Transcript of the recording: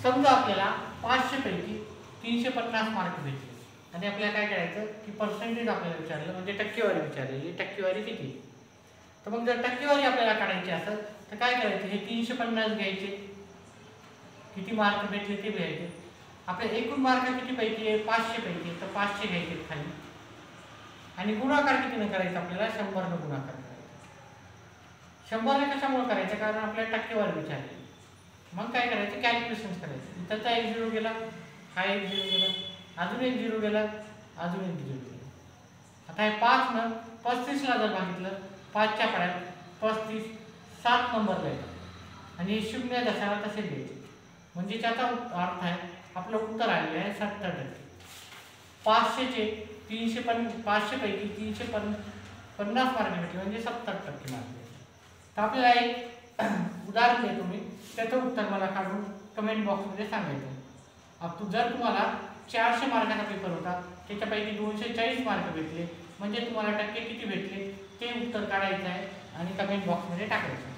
समजा आपल्याला 500 पैकी 350 मार्क भेटले आणि आपल्याला काय करायचं की पर्सेंटेज आपल्याला विचारलं, म्हणजे टक्केवारी विचारलेली, टक्केवारी किती. तर मग जर टक्केवारी आपल्याला काढायची असेल तर काय करायचं, हे 350 घ्यायचे, किती मार्क भेटले ते घ्यायचे. आपले एकूण मार्क किती पैकी आहे, 500 पैकी, तर 500 घ्यायचे खाली आणि गुणाकार कितीने करायचा, आपल्याला 100 ने गुणाकार करायचा. 100 ने कशामुळे करायचं, कारण आपल्याला टक्केवारी विचारली. मग काय करायचं, कॅल्क्युलेशन करायचं. इथं एक 0 गेला, हा एक 0 गेला, अजून एक 0 गेला, अजून एक 0 गेला. आता हे 5 न 35 ला जर भागितलं, 5च्या पाड्यात 35 7 नंबरला येतात आणि 0 दशाला तसे द्यायचे. म्हणजे त्याचा अर्थ आहे आपलं उत्तर आलेलं आहे 70%. 500 पैकी 350 मार्क भेटले म्हणजे 70% मार्क भेटले. तर आपल्याला एक उदाहरण देतो मी, त्याचं उत्तर मला काढून कमेंट बॉक्समध्ये सांगायचं. जर तुम्हाला 400 मार्काचा पेपर होता, त्याच्यापैकी 240 मार्क भेटले म्हणजे तुम्हाला टक्के किती भेटले ते उत्तर काढायचं आहे आणि कमेंट बॉक्समध्ये टाकायचं.